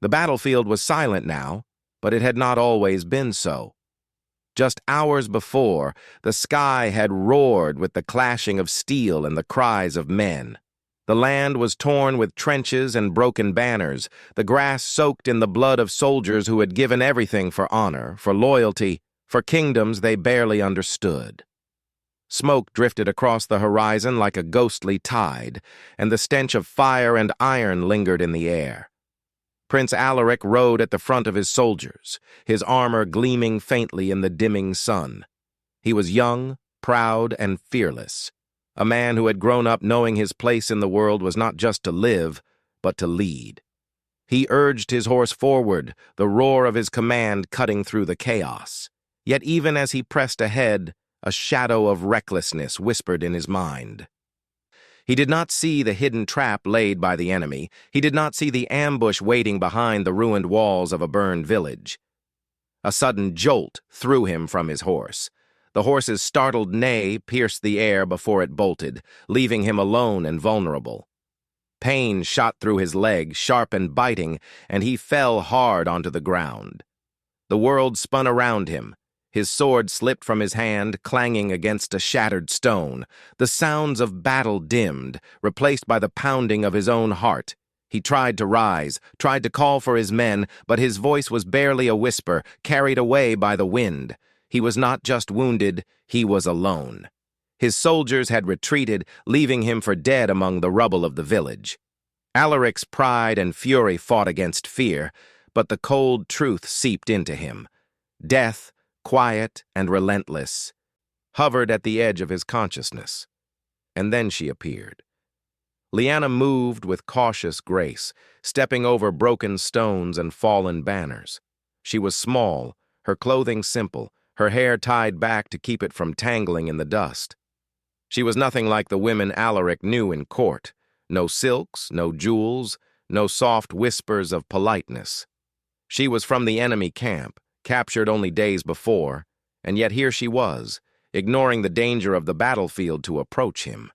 The battlefield was silent now, but it had not always been so. Just hours before, the sky had roared with the clashing of steel and the cries of men. The land was torn with trenches and broken banners, the grass soaked in the blood of soldiers who had given everything for honor, for loyalty, for kingdoms they barely understood. Smoke drifted across the horizon like a ghostly tide, and the stench of fire and iron lingered in the air. Prince Alaric rode at the front of his soldiers, his armor gleaming faintly in the dimming sun. He was young, proud, and fearless, a man who had grown up knowing his place in the world was not just to live, but to lead. He urged his horse forward, the roar of his command cutting through the chaos. Yet even as he pressed ahead, a shadow of recklessness whispered in his mind. He did not see the hidden trap laid by the enemy. He did not see the ambush waiting behind the ruined walls of a burned village. A sudden jolt threw him from his horse. The horse's startled neigh pierced the air before it bolted, leaving him alone and vulnerable. Pain shot through his leg, sharp and biting, and he fell hard onto the ground. The world spun around him. His sword slipped from his hand, clanging against a shattered stone. The sounds of battle dimmed, replaced by the pounding of his own heart. He tried to rise, tried to call for his men, but his voice was barely a whisper, carried away by the wind. He was not just wounded, he was alone. His soldiers had retreated, leaving him for dead among the rubble of the village. Alaric's pride and fury fought against fear, but the cold truth seeped into him. Death, quiet and relentless, hovered at the edge of his consciousness. And then she appeared. Lyanna moved with cautious grace, stepping over broken stones and fallen banners. She was small, her clothing simple, her hair tied back to keep it from tangling in the dust. She was nothing like the women Alaric knew in court. No silks, no jewels, no soft whispers of politeness. She was from the enemy camp, captured only days before, and yet here she was, ignoring the danger of the battlefield to approach him.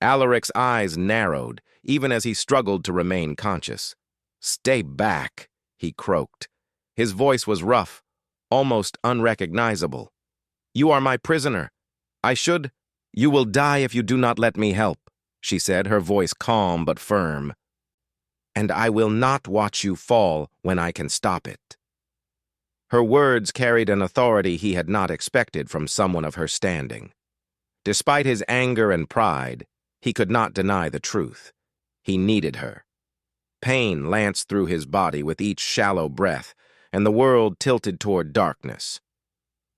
Alaric's eyes narrowed, even as he struggled to remain conscious. "Stay back," he croaked. His voice was rough, almost unrecognizable. "You are my prisoner. You will die if you do not let me help," she said, her voice calm but firm. "And I will not watch you fall when I can stop it." Her words carried an authority he had not expected from someone of her standing. Despite his anger and pride, he could not deny the truth. He needed her. Pain lanced through his body with each shallow breath, and the world tilted toward darkness.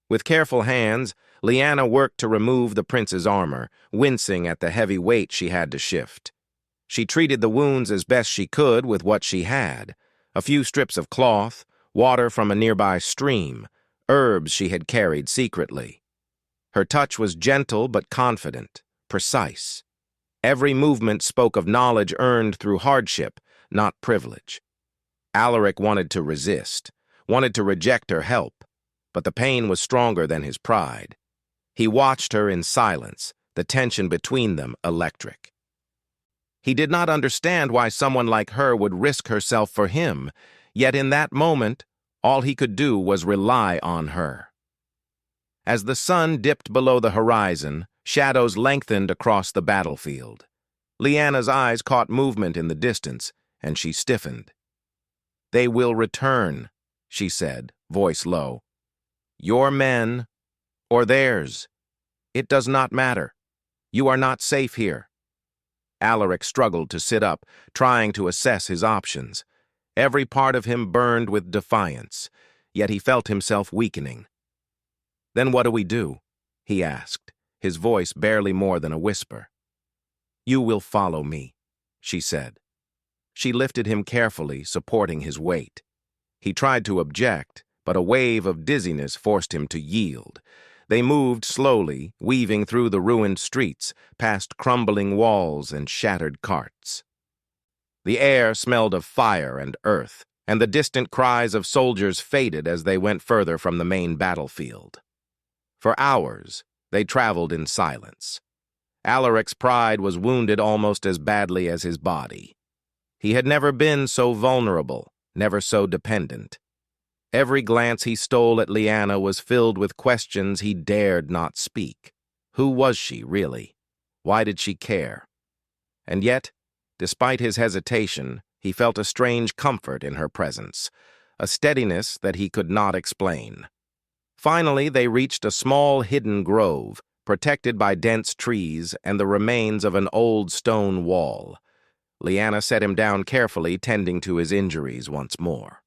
With careful hands, Lyanna worked to remove the prince's armor, wincing at the heavy weight she had to shift. She treated the wounds as best she could with what she had: a few strips of cloth, water from a nearby stream, herbs she had carried secretly. Her touch was gentle but confident, precise. Every movement spoke of knowledge earned through hardship, not privilege. Alaric wanted to resist, wanted to reject her help, but the pain was stronger than his pride. He watched her in silence, the tension between them electric. He did not understand why someone like her would risk herself for him, yet in that moment, all he could do was rely on her. As the sun dipped below the horizon, shadows lengthened across the battlefield. Lyanna's eyes caught movement in the distance, and she stiffened. "They will return," she said, voice low. "Your men, or theirs. It does not matter. You are not safe here." Alaric struggled to sit up, trying to assess his options. Every part of him burned with defiance, yet he felt himself weakening. "Then what do we do?" he asked, his voice barely more than a whisper. "You will follow me," she said. She lifted him carefully, supporting his weight. He tried to object, but a wave of dizziness forced him to yield. They moved slowly, weaving through the ruined streets, past crumbling walls and shattered carts. The air smelled of fire and earth, and the distant cries of soldiers faded as they went further from the main battlefield. For hours, they traveled in silence. Alaric's pride was wounded almost as badly as his body. He had never been so vulnerable, never so dependent. Every glance he stole at Lyanna was filled with questions he dared not speak. Who was she, really? Why did she care? And yet, despite his hesitation, he felt a strange comfort in her presence, a steadiness that he could not explain. Finally, they reached a small hidden grove, protected by dense trees and the remains of an old stone wall. Lyanna set him down carefully, tending to his injuries once more.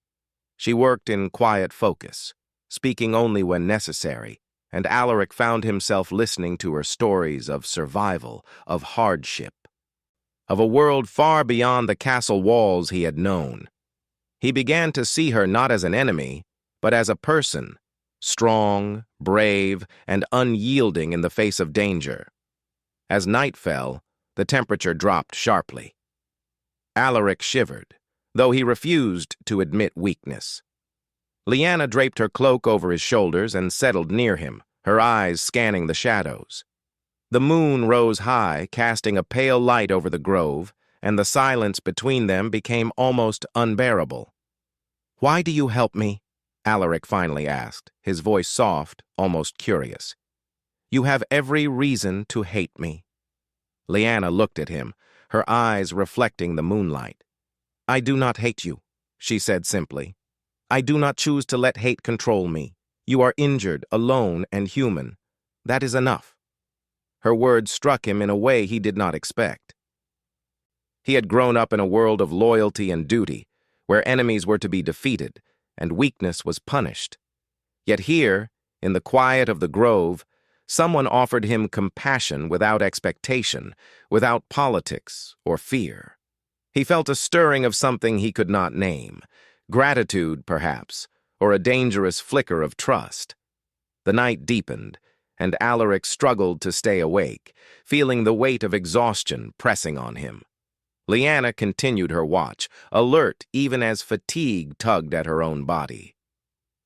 She worked in quiet focus, speaking only when necessary, and Alaric found himself listening to her stories of survival, of hardship, of a world far beyond the castle walls he had known. He began to see her not as an enemy, but as a person, strong, brave, and unyielding in the face of danger. As night fell, the temperature dropped sharply. Alaric shivered, though he refused to admit weakness. Lyanna draped her cloak over his shoulders and settled near him, her eyes scanning the shadows. The moon rose high, casting a pale light over the grove, and the silence between them became almost unbearable. "Why do you help me?" Alaric finally asked, his voice soft, almost curious. "You have every reason to hate me." Lyanna looked at him, her eyes reflecting the moonlight. "I do not hate you," she said simply. "I do not choose to let hate control me. You are injured, alone, and human. That is enough." Her words struck him in a way he did not expect. He had grown up in a world of loyalty and duty, where enemies were to be defeated, and weakness was punished. Yet here, in the quiet of the grove, someone offered him compassion without expectation, without politics or fear. He felt a stirring of something he could not name, gratitude, perhaps, or a dangerous flicker of trust. The night deepened, and Alaric struggled to stay awake, feeling the weight of exhaustion pressing on him. Lyanna continued her watch, alert even as fatigue tugged at her own body.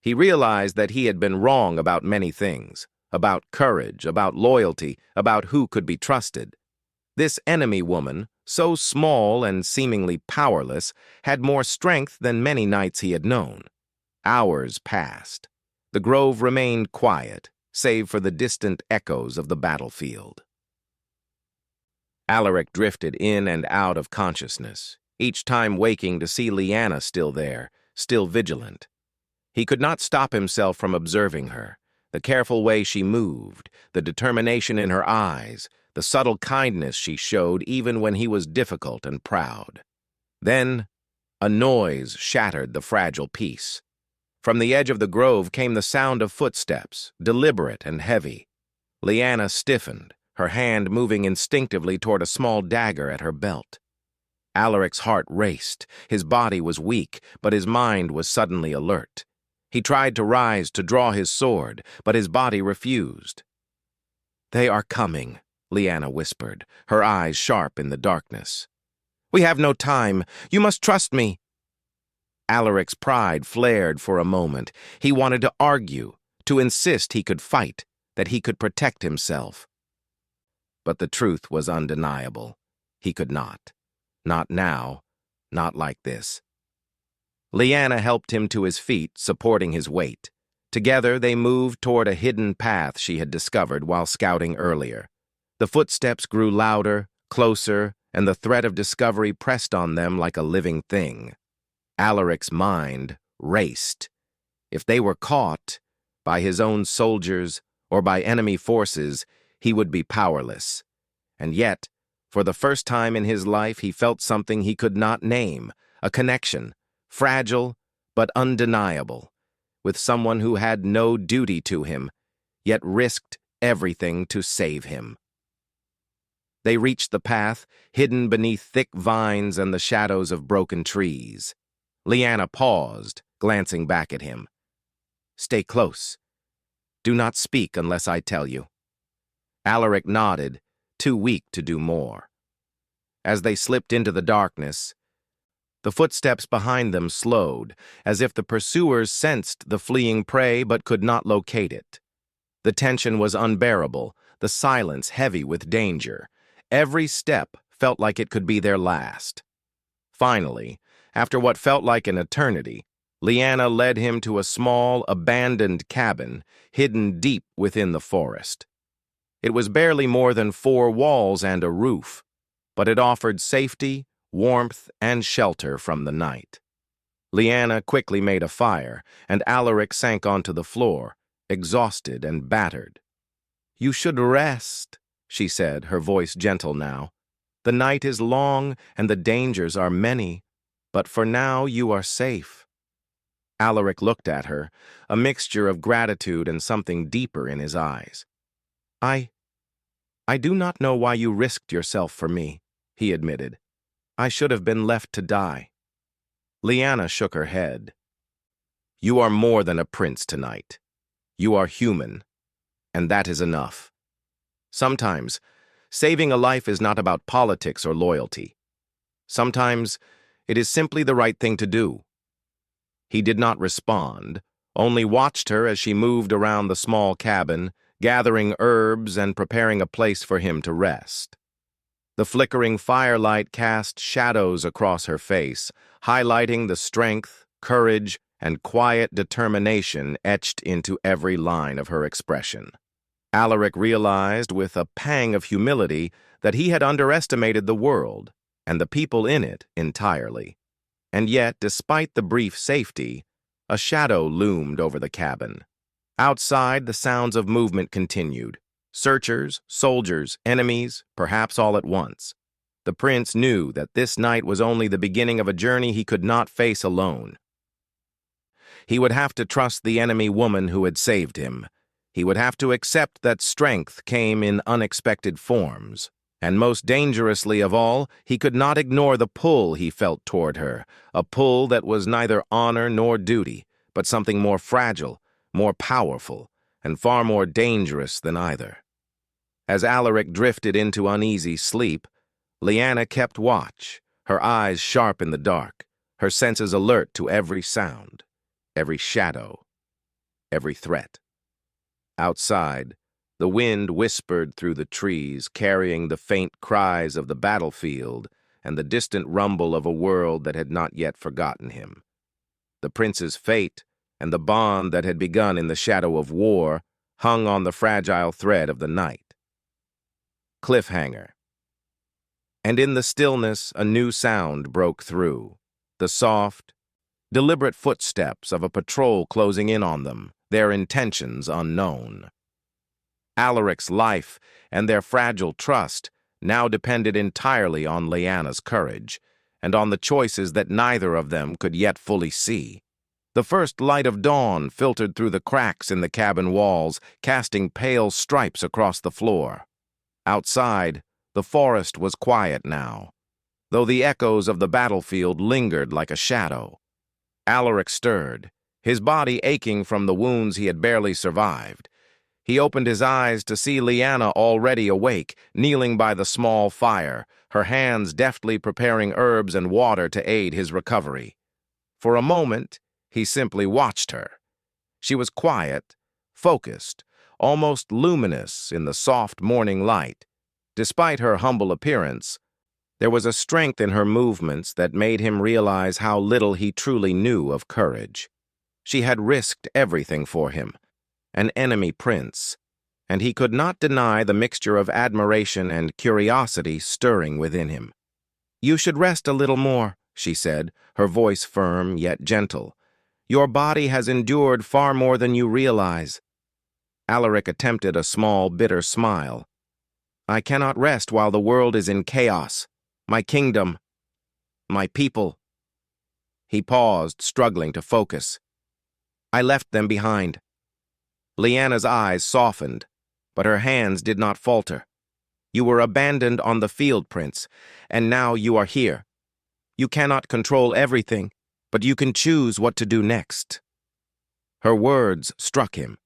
He realized that he had been wrong about many things, about courage, about loyalty, about who could be trusted. This enemy woman, so small and seemingly powerless, had more strength than many knights he had known. Hours passed. The grove remained quiet, save for the distant echoes of the battlefield. Alaric drifted in and out of consciousness, each time waking to see Lyanna still there, still vigilant. He could not stop himself from observing her, the careful way she moved, the determination in her eyes, the subtle kindness she showed even when he was difficult and proud. Then, a noise shattered the fragile peace. From the edge of the grove came the sound of footsteps, deliberate and heavy. Lyanna stiffened, her hand moving instinctively toward a small dagger at her belt. Alaric's heart raced. His body was weak, but his mind was suddenly alert. He tried to rise to draw his sword, but his body refused. "They are coming," Lyanna whispered, her eyes sharp in the darkness. "We have no time. You must trust me." Alaric's pride flared for a moment. He wanted to argue, to insist he could fight, that he could protect himself. But the truth was undeniable. He could not. Not now. Not like this. Lyanna helped him to his feet, supporting his weight. Together they moved toward a hidden path she had discovered while scouting earlier. The footsteps grew louder, closer, and the threat of discovery pressed on them like a living thing. Alaric's mind raced. If they were caught, by his own soldiers or by enemy forces, he would be powerless. And yet, for the first time in his life, he felt something he could not name, a connection, fragile but undeniable, with someone who had no duty to him, yet risked everything to save him. They reached the path, hidden beneath thick vines and the shadows of broken trees. Lyanna paused, glancing back at him. "Stay close. Do not speak unless I tell you." Alaric nodded, too weak to do more. As they slipped into the darkness, the footsteps behind them slowed, as if the pursuers sensed the fleeing prey but could not locate it. The tension was unbearable, the silence heavy with danger. Every step felt like it could be their last. Finally, After what felt like an eternity, Leanna led him to a small, abandoned cabin hidden deep within the forest. It was barely more than 4 walls and a roof, but it offered safety, warmth, and shelter from the night. Leanna quickly made a fire, and Alaric sank onto the floor, exhausted and battered. "You should rest," she said, her voice gentle now. "The night is long and the dangers are many, but for now you are safe." Alaric looked at her, a mixture of gratitude and something deeper in his eyes. I do not know why you risked yourself for me," he admitted. "I should have been left to die." Leanna shook her head. "You are more than a prince tonight. You are human, and that is enough. Sometimes, saving a life is not about politics or loyalty. Sometimes, it is simply the right thing to do." He did not respond, only watched her as she moved around the small cabin, gathering herbs and preparing a place for him to rest. The flickering firelight cast shadows across her face, highlighting the strength, courage, and quiet determination etched into every line of her expression. Alaric realized with a pang of humility that he had underestimated the world and the people in it entirely. And yet, despite the brief safety, a shadow loomed over the cabin. Outside, the sounds of movement continued. Searchers, soldiers, enemies, perhaps all at once. The prince knew that this night was only the beginning of a journey he could not face alone. He would have to trust the enemy woman who had saved him. He would have to accept that strength came in unexpected forms. And most dangerously of all, he could not ignore the pull he felt toward her, a pull that was neither honor nor duty, but something more fragile, more powerful, and far more dangerous than either. As Alaric drifted into uneasy sleep, Leanna kept watch, her eyes sharp in the dark, her senses alert to every sound, every shadow, every threat. Outside, the wind whispered through the trees, carrying the faint cries of the battlefield and the distant rumble of a world that had not yet forgotten him. The prince's fate, and the bond that had begun in the shadow of war, hung on the fragile thread of the night. Cliffhanger. And in the stillness, a new sound broke through, the soft, deliberate footsteps of a patrol closing in on them, their intentions unknown. Alaric's life and their fragile trust now depended entirely on Leanna's courage, and on the choices that neither of them could yet fully see. The first light of dawn filtered through the cracks in the cabin walls, casting pale stripes across the floor. Outside, the forest was quiet now, though the echoes of the battlefield lingered like a shadow. Alaric stirred, his body aching from the wounds he had barely survived. He opened his eyes to see Leanna already awake, kneeling by the small fire, her hands deftly preparing herbs and water to aid his recovery. For a moment, he simply watched her. She was quiet, focused, almost luminous in the soft morning light. Despite her humble appearance, there was a strength in her movements that made him realize how little he truly knew of courage. She had risked everything for him, an enemy prince, and he could not deny the mixture of admiration and curiosity stirring within him. "You should rest a little more," she said, her voice firm yet gentle. "Your body has endured far more than you realize." Alaric attempted a small, bitter smile. "I cannot rest while the world is in chaos. My kingdom, my people." He paused, struggling to focus. "I left them behind." Leanna's eyes softened, but her hands did not falter. "You were abandoned on the field, Prince, and now you are here. You cannot control everything, but you can choose what to do next." Her words struck him.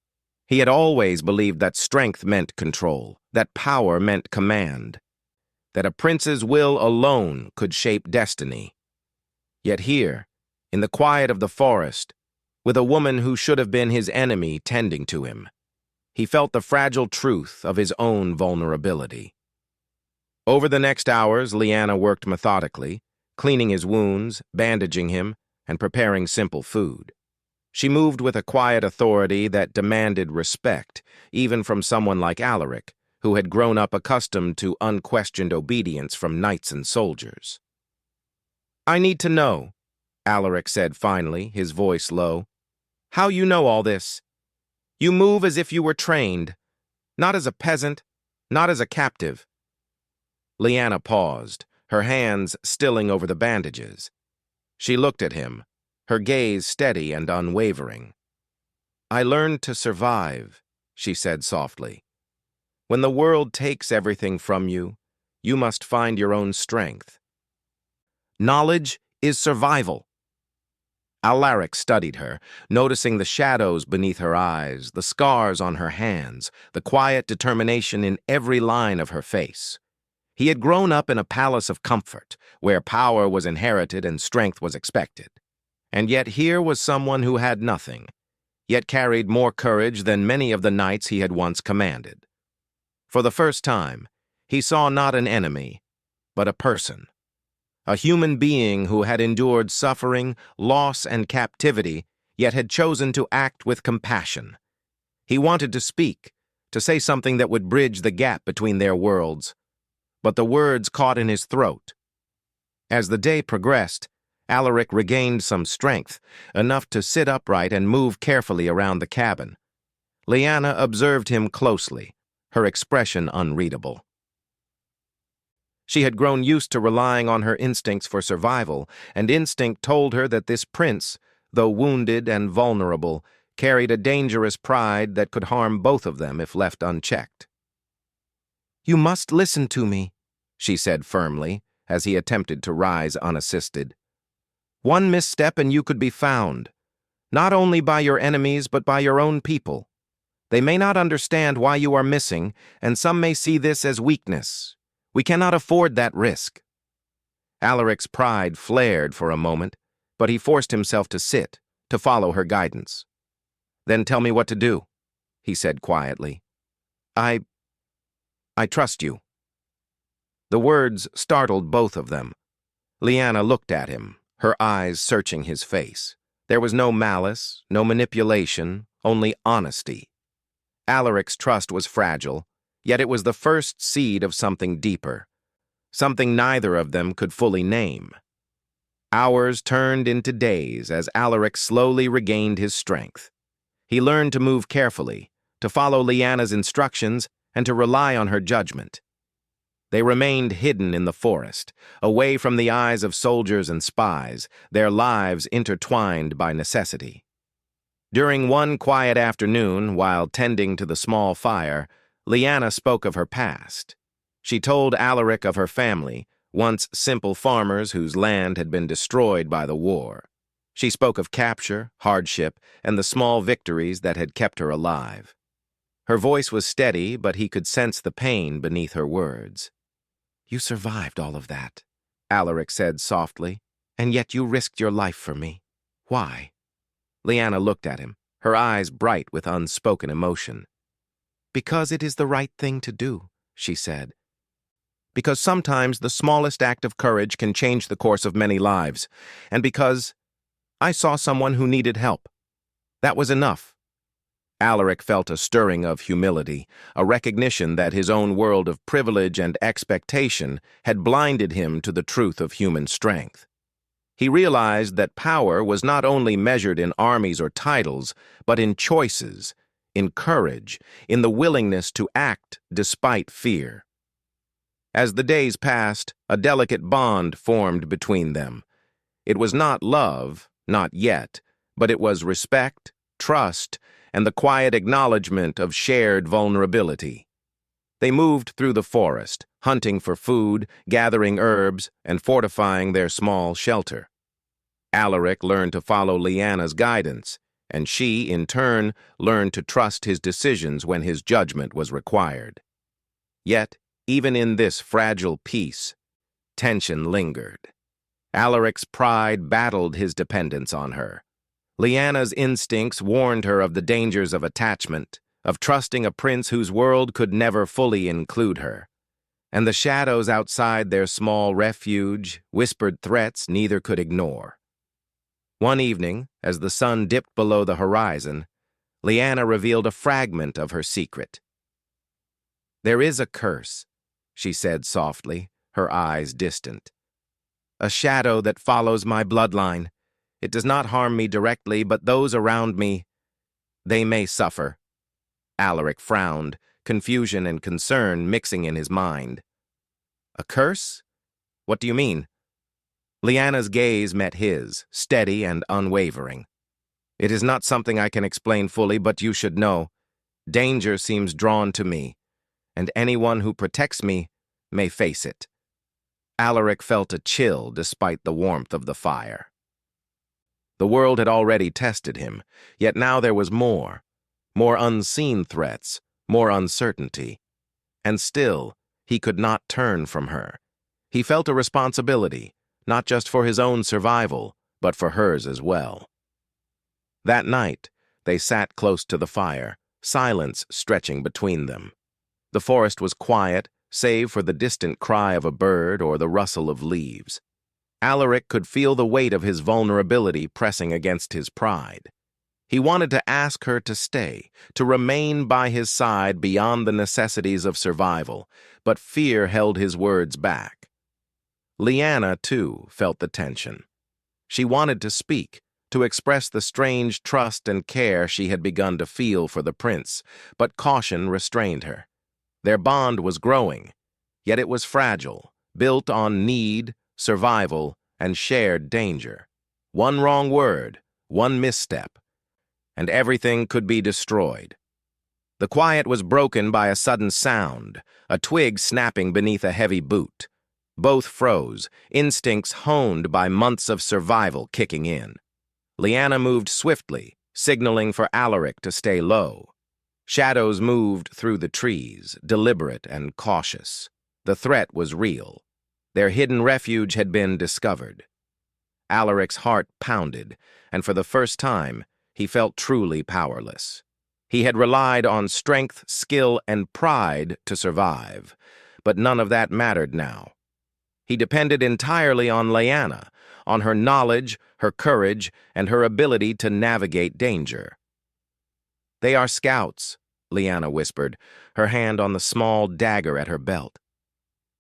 He had always believed that strength meant control, that power meant command, that a prince's will alone could shape destiny. Yet here, in the quiet of the forest, with a woman who should have been his enemy tending to him, he felt the fragile truth of his own vulnerability. Over the next hours, Leanna worked methodically, cleaning his wounds, bandaging him, and preparing simple food. She moved with a quiet authority that demanded respect, even from someone like Alaric, who had grown up accustomed to unquestioned obedience from knights and soldiers. "I need to know," Alaric said finally, his voice low, "how you know all this. You move as if you were trained, not as a peasant, not as a captive." Lyanna paused, her hands stilling over the bandages. She looked at him, her gaze steady and unwavering. "I learned to survive," she said softly. "When the world takes everything from you, you must find your own strength. Knowledge is survival." Alaric studied her, noticing the shadows beneath her eyes, the scars on her hands, the quiet determination in every line of her face. He had grown up in a palace of comfort, where power was inherited and strength was expected. And yet here was someone who had nothing, yet carried more courage than many of the knights he had once commanded. For the first time, he saw not an enemy, but a person. A human being who had endured suffering, loss, and captivity, yet had chosen to act with compassion. He wanted to speak, to say something that would bridge the gap between their worlds, but the words caught in his throat. As the day progressed, Alaric regained some strength, enough to sit upright and move carefully around the cabin. Lyanna observed him closely, her expression unreadable. She had grown used to relying on her instincts for survival, and instinct told her that this prince, though wounded and vulnerable, carried a dangerous pride that could harm both of them if left unchecked. "You must listen to me," she said firmly, as he attempted to rise unassisted. "One misstep and you could be found, not only by your enemies but by your own people. They may not understand why you are missing, and some may see this as weakness. We cannot afford that risk." Alaric's pride flared for a moment, but he forced himself to sit, to follow her guidance. "Then tell me what to do," he said quietly. I trust you." The words startled both of them. Lyanna looked at him, her eyes searching his face. There was no malice, no manipulation, only honesty. Alaric's trust was fragile, yet it was the first seed of something deeper, something neither of them could fully name. Hours turned into days as Alaric slowly regained his strength. He learned to move carefully, to follow Lyanna's instructions, and to rely on her judgment. They remained hidden in the forest, away from the eyes of soldiers and spies, their lives intertwined by necessity. During one quiet afternoon, while tending to the small fire, Lyanna spoke of her past. She told Alaric of her family, once simple farmers whose land had been destroyed by the war. She spoke of capture, hardship, and the small victories that had kept her alive. Her voice was steady, but he could sense the pain beneath her words. "You survived all of that," Alaric said softly, "and yet you risked your life for me. Why?" Lyanna looked at him, her eyes bright with unspoken emotion. "Because it is the right thing to do," she said. "Because sometimes the smallest act of courage can change the course of many lives, and because I saw someone who needed help. That was enough." Alaric felt a stirring of humility, a recognition that his own world of privilege and expectation had blinded him to the truth of human strength. He realized that power was not only measured in armies or titles, but in choices, in courage, in the willingness to act despite fear. As the days passed, a delicate bond formed between them. It was not love, not yet, but it was respect, trust, and the quiet acknowledgement of shared vulnerability. They moved through the forest, hunting for food, gathering herbs, and fortifying their small shelter. Alaric learned to follow Lyanna's guidance, and she, in turn, learned to trust his decisions when his judgment was required. Yet, even in this fragile peace, tension lingered. Alaric's pride battled his dependence on her. Lyanna's instincts warned her of the dangers of attachment, of trusting a prince whose world could never fully include her. and the shadows outside their small refuge whispered threats neither could ignore. One evening, as the sun dipped below the horizon, Leanna revealed a fragment of her secret. "There is a curse," she said softly, her eyes distant. "A shadow that follows my bloodline. It does not harm me directly, but those around me, they may suffer." Alaric frowned, confusion and concern mixing in his mind. "A curse? What do you mean?" Leanna's gaze met his, steady and unwavering. "It is not something I can explain fully, but you should know. Danger seems drawn to me, and anyone who protects me may face it." Alaric felt a chill despite the warmth of the fire. The world had already tested him, yet now there was more unseen threats, more uncertainty. And still, he could not turn from her. He felt a responsibility, not just for his own survival, but for hers as well. That night, they sat close to the fire, silence stretching between them. The forest was quiet, save for the distant cry of a bird or the rustle of leaves. Alaric could feel the weight of his vulnerability pressing against his pride. He wanted to ask her to stay, to remain by his side beyond the necessities of survival, but fear held his words back. Leanna, too, felt the tension. She wanted to speak, to express the strange trust and care she had begun to feel for the prince, but caution restrained her. Their bond was growing, yet it was fragile, built on need, survival, and shared danger. One wrong word, one misstep, and everything could be destroyed. The quiet was broken by a sudden sound, a twig snapping beneath a heavy boot. Both froze, instincts honed by months of survival kicking in. Leanna moved swiftly, signaling for Alaric to stay low. Shadows moved through the trees, deliberate and cautious. The threat was real. Their hidden refuge had been discovered. Alaric's heart pounded, and for the first time, he felt truly powerless. He had relied on strength, skill, and pride to survive, but none of that mattered now. He depended entirely on Leanna, on her knowledge, her courage, and her ability to navigate danger. "They are scouts," Leanna whispered, her hand on the small dagger at her belt.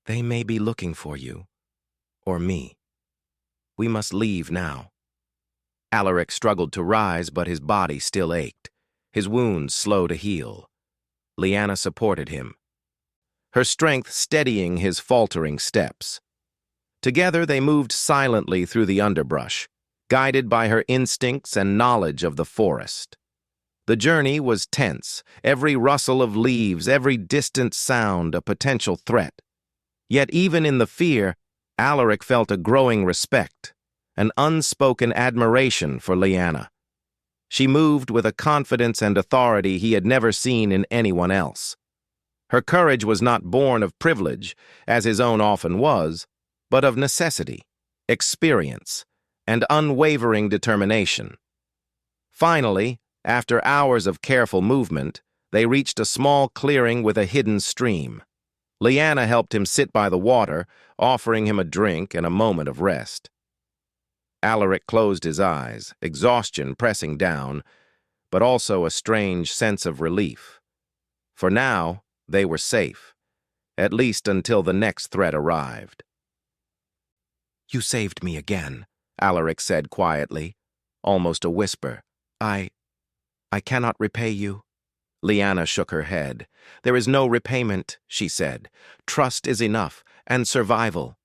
"They may be looking for you, or me. We must leave now." Alaric struggled to rise, but his body still ached, his wounds slow to heal. Leanna supported him, her strength steadying his faltering steps. Together they moved silently through the underbrush, guided by her instincts and knowledge of the forest. The journey was tense, every rustle of leaves, every distant sound a potential threat. Yet even in the fear, Alaric felt a growing respect, an unspoken admiration for Leanna. She moved with a confidence and authority he had never seen in anyone else. Her courage was not born of privilege, as his own often was, but of necessity, experience, and unwavering determination. Finally, after hours of careful movement, they reached a small clearing with a hidden stream. Leanna helped him sit by the water, offering him a drink and a moment of rest. Alaric closed his eyes, exhaustion pressing down, but also a strange sense of relief. For now, they were safe, at least until the next threat arrived. "You saved me again," Alaric said quietly, almost a whisper. I cannot repay you." Leanna shook her head. "There is no repayment," she said. "Trust is enough, and survival."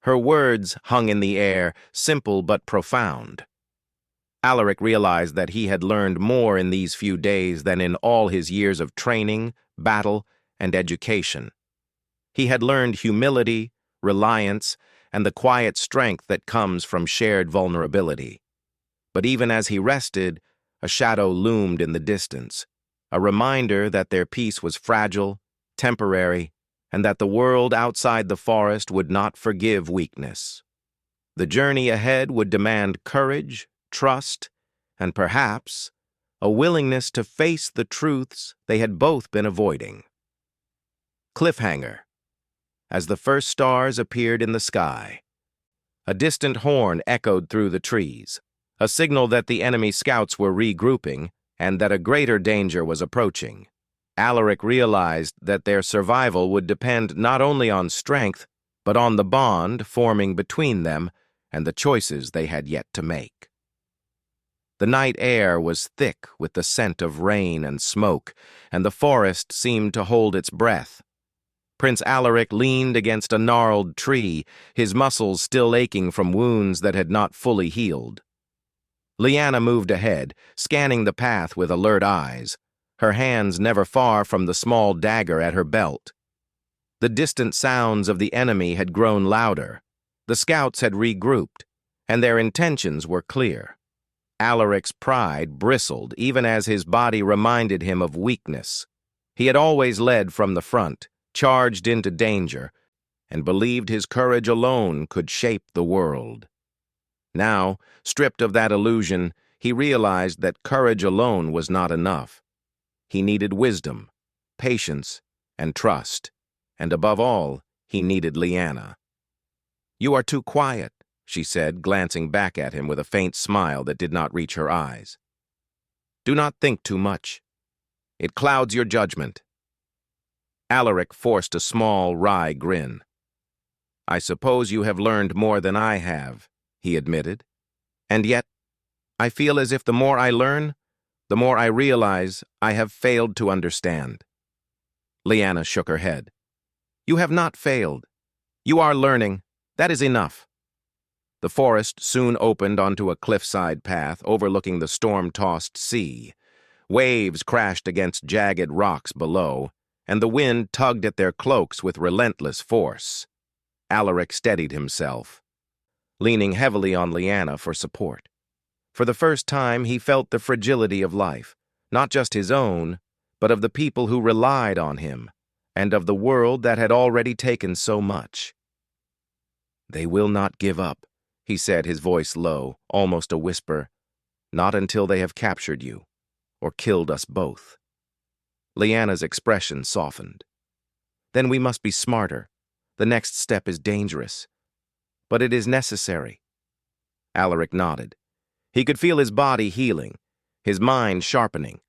Her words hung in the air, simple but profound. Alaric realized that he had learned more in these few days than in all his years of training, battle, and education. He had learned humility, reliance, and the quiet strength that comes from shared vulnerability. But even as he rested, a shadow loomed in the distance, a reminder that their peace was fragile, temporary, and that the world outside the forest would not forgive weakness. The journey ahead would demand courage, trust, and perhaps a willingness to face the truths they had both been avoiding. Cliffhanger. as the first stars appeared in the sky. A distant horn echoed through the trees, a signal that the enemy scouts were regrouping and that a greater danger was approaching. Alaric realized that their survival would depend not only on strength, but on the bond forming between them and the choices they had yet to make. The night air was thick with the scent of rain and smoke, and the forest seemed to hold its breath. Prince Alaric leaned against a gnarled tree, his muscles still aching from wounds that had not fully healed. Lyanna moved ahead, scanning the path with alert eyes, her hands never far from the small dagger at her belt. The distant sounds of the enemy had grown louder. The scouts had regrouped, and their intentions were clear. Alaric's pride bristled even as his body reminded him of weakness. He had always led from the front, charged into danger, and believed his courage alone could shape the world. Now, stripped of that illusion, he realized that courage alone was not enough. He needed wisdom, patience, and trust, and above all, he needed Lyanna. "You are too quiet," she said, glancing back at him with a faint smile that did not reach her eyes. "Do not think too much. It clouds your judgment." Alaric forced a small, wry grin. "I suppose you have learned more than I have," he admitted. "And yet, I feel as if the more I learn, the more I realize I have failed to understand." Lyanna shook her head. "You have not failed. You are learning. That is enough." The forest soon opened onto a cliffside path overlooking the storm-tossed sea. Waves crashed against jagged rocks below, and the wind tugged at their cloaks with relentless force. Alaric steadied himself, leaning heavily on Lyanna for support. For the first time, he felt the fragility of life, not just his own, but of the people who relied on him, and of the world that had already taken so much. "They will not give up," he said, his voice low, almost a whisper. "Not until they have captured you, or killed us both." Lyanna's expression softened. "Then we must be smarter. The next step is dangerous. But it is necessary." Alaric nodded. He could feel his body healing, his mind sharpening.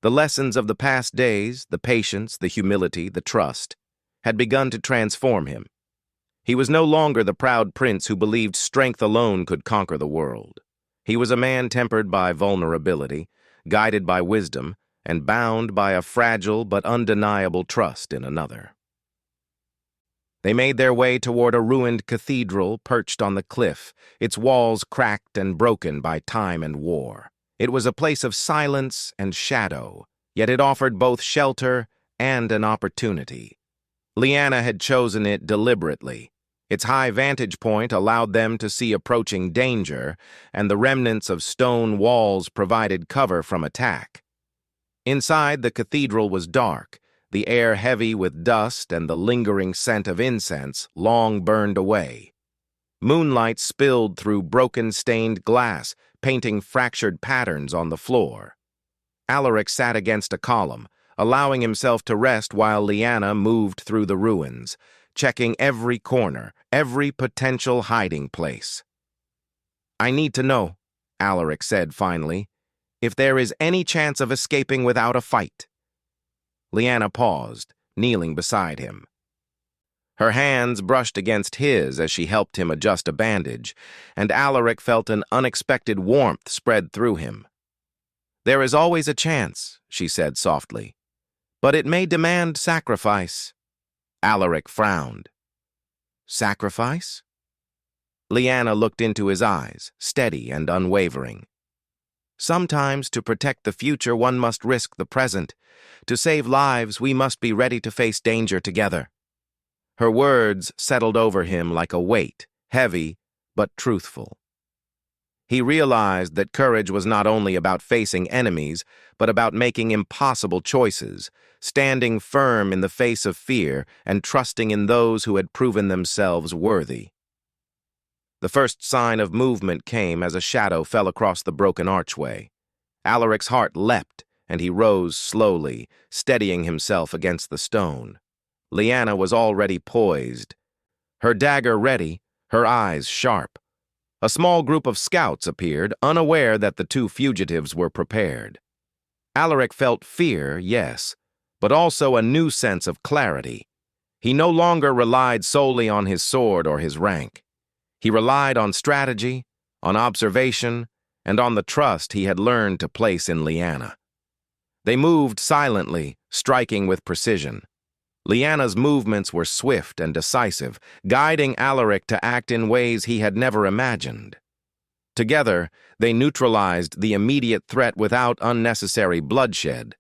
The lessons of the past days, the patience, the humility, the trust, had begun to transform him. He was no longer the proud prince who believed strength alone could conquer the world. He was a man tempered by vulnerability, guided by wisdom, and bound by a fragile but undeniable trust in another. They made their way toward a ruined cathedral perched on the cliff, its walls cracked and broken by time and war. It was a place of silence and shadow, yet it offered both shelter and an opportunity. Lyanna had chosen it deliberately. Its high vantage point allowed them to see approaching danger, and the remnants of stone walls provided cover from attack. Inside, the cathedral was dark, the air heavy with dust and the lingering scent of incense long burned away. Moonlight spilled through broken stained glass, painting fractured patterns on the floor. Alaric sat against a column, allowing himself to rest while Lyanna moved through the ruins, checking every corner, every potential hiding place. "I need to know," Alaric said finally, "if there is any chance of escaping without a fight." Lyanna paused, kneeling beside him. Her hands brushed against his as she helped him adjust a bandage, and Alaric felt an unexpected warmth spread through him. "There is always a chance," she said softly, "but it may demand sacrifice." Alaric frowned. "Sacrifice?" Lyanna looked into his eyes, steady and unwavering. "Sometimes to protect the future one must risk the present. To save lives we must be ready to face danger together." Her words settled over him like a weight, heavy but truthful. He realized that courage was not only about facing enemies, but about making impossible choices, standing firm in the face of fear and trusting in those who had proven themselves worthy. The first sign of movement came as a shadow fell across the broken archway. Alaric's heart leapt, and he rose slowly, steadying himself against the stone. Lyanna was already poised, her dagger ready, her eyes sharp. A small group of scouts appeared, unaware that the two fugitives were prepared. Alaric felt fear, yes, but also a new sense of clarity. He no longer relied solely on his sword or his rank. He relied on strategy, on observation, and on the trust he had learned to place in Lyanna. They moved silently, striking with precision. Lyanna's movements were swift and decisive, guiding Alaric to act in ways he had never imagined. Together, they neutralized the immediate threat without unnecessary bloodshed.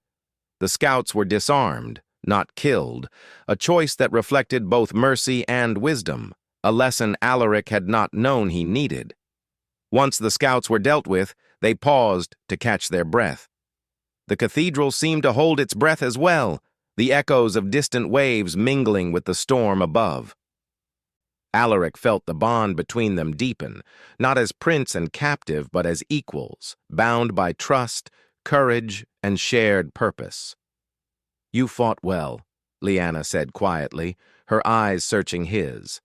The scouts were disarmed, not killed, a choice that reflected both mercy and wisdom, a lesson Alaric had not known he needed. Once the scouts were dealt with, they paused to catch their breath. The cathedral seemed to hold its breath as well, the echoes of distant waves mingling with the storm above. Alaric felt the bond between them deepen, not as prince and captive, but as equals, bound by trust, courage, and shared purpose. "You fought well," Lyanna said quietly, her eyes searching his.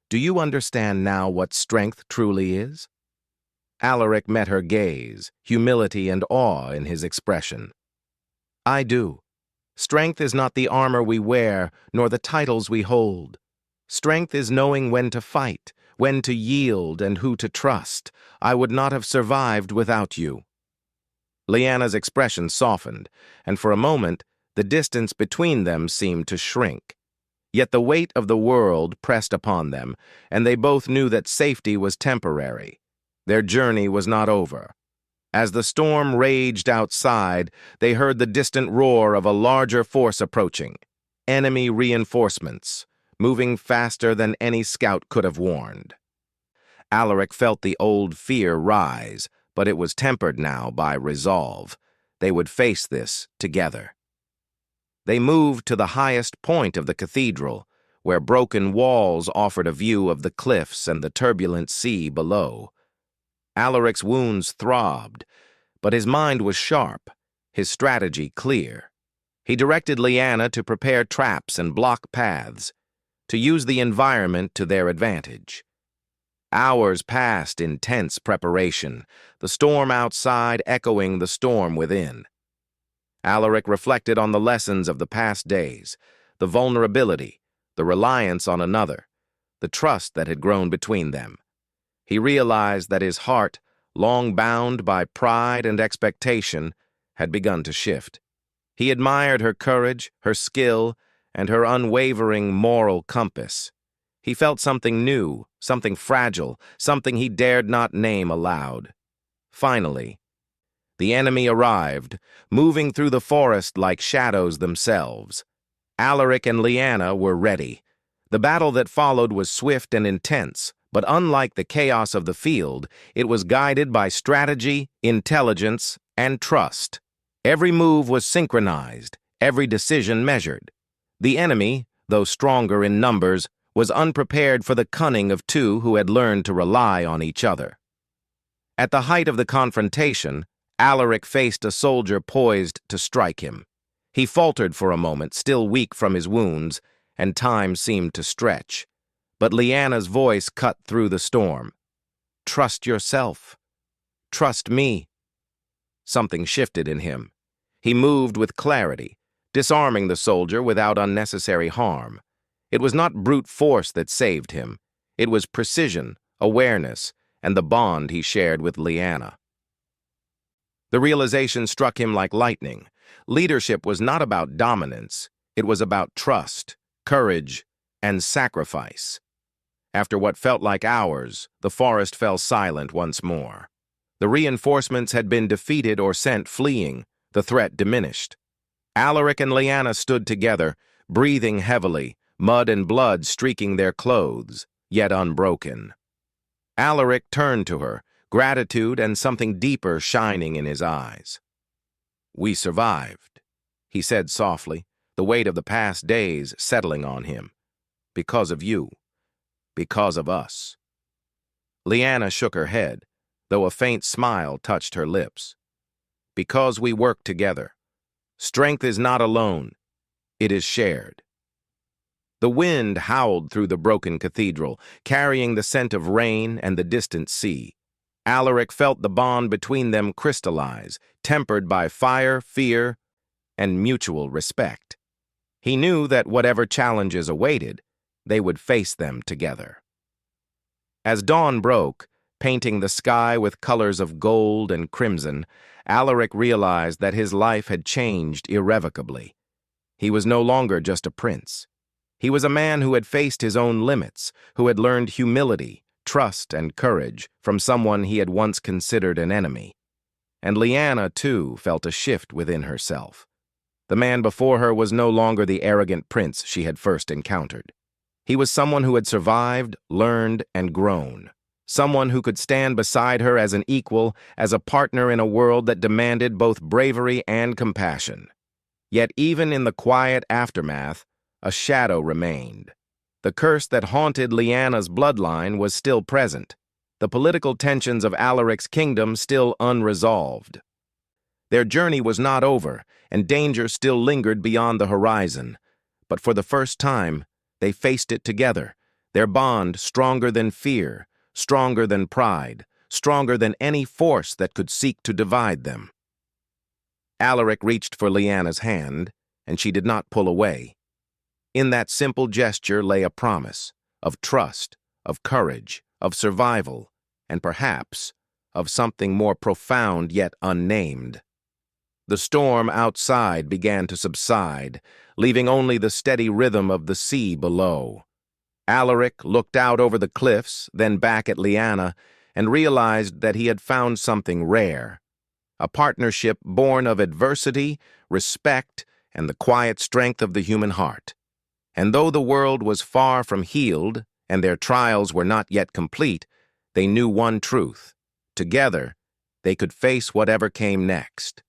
"Do you understand now what strength truly is?" Alaric met her gaze, humility and awe in his expression. "I do. Strength is not the armor we wear, nor the titles we hold. Strength is knowing when to fight, when to yield, and who to trust. I would not have survived without you." Lyanna's expression softened, and for a moment, the distance between them seemed to shrink. Yet the weight of the world pressed upon them, and they both knew that safety was temporary. Their journey was not over. As the storm raged outside, they heard the distant roar of a larger force approaching. Enemy reinforcements, moving faster than any scout could have warned. Alaric felt the old fear rise, but it was tempered now by resolve. They would face this together. They moved to the highest point of the cathedral, where broken walls offered a view of the cliffs and the turbulent sea below. Alaric's wounds throbbed, but his mind was sharp, his strategy clear. He directed Lyanna to prepare traps and block paths, to use the environment to their advantage. Hours passed in tense preparation, the storm outside echoing the storm within. Alaric reflected on the lessons of the past days, the vulnerability, the reliance on another, the trust that had grown between them. He realized that his heart, long bound by pride and expectation, had begun to shift. He admired her courage, her skill, and her unwavering moral compass. He felt something new, something fragile, something he dared not name aloud. Finally, the enemy arrived, moving through the forest like shadows themselves. Alaric and Lyanna were ready. The battle that followed was swift and intense, but unlike the chaos of the field, it was guided by strategy, intelligence, and trust. Every move was synchronized, every decision measured. The enemy, though stronger in numbers, was unprepared for the cunning of two who had learned to rely on each other. At the height of the confrontation, Alaric faced a soldier poised to strike him. He faltered for a moment, still weak from his wounds, and time seemed to stretch. But Lyanna's voice cut through the storm. "Trust yourself. Trust me." Something shifted in him. He moved with clarity, disarming the soldier without unnecessary harm. It was not brute force that saved him. It was precision, awareness, and the bond he shared with Lyanna. The realization struck him like lightning. Leadership was not about dominance. It was about trust, courage, and sacrifice. After what felt like hours, the forest fell silent once more. The reinforcements had been defeated or sent fleeing, the threat diminished. Alaric and Lyanna stood together, breathing heavily, mud and blood streaking their clothes, yet unbroken. Alaric turned to her, gratitude and something deeper shining in his eyes. "We survived," he said softly, the weight of the past days settling on him. "Because of you. Because of us." Lyanna shook her head, though a faint smile touched her lips. "Because we work together. Strength is not alone. It is shared." The wind howled through the broken cathedral, carrying the scent of rain and the distant sea. Alaric felt the bond between them crystallize, tempered by fire, fear, and mutual respect. He knew that whatever challenges awaited, they would face them together. As dawn broke, painting the sky with colors of gold and crimson, Alaric realized that his life had changed irrevocably. He was no longer just a prince. He was a man who had faced his own limits, who had learned humility, trust, and courage from someone he had once considered an enemy. And Lyanna, too, felt a shift within herself. The man before her was no longer the arrogant prince she had first encountered. He was someone who had survived, learned, and grown. Someone who could stand beside her as an equal, as a partner in a world that demanded both bravery and compassion. Yet even in the quiet aftermath, a shadow remained. The curse that haunted Lyanna's bloodline was still present, the political tensions of Alaric's kingdom still unresolved. Their journey was not over, and danger still lingered beyond the horizon. But for the first time, they faced it together, their bond stronger than fear, stronger than pride, stronger than any force that could seek to divide them. Alaric reached for Lyanna's hand, and she did not pull away. In that simple gesture lay a promise of trust, of courage, of survival, and perhaps of something more profound yet unnamed. The storm outside began to subside, leaving only the steady rhythm of the sea below. Alaric looked out over the cliffs, then back at Lyanna, and realized that he had found something rare. A partnership born of adversity, respect, and the quiet strength of the human heart. And though the world was far from healed, and their trials were not yet complete, they knew one truth. Together, they could face whatever came next.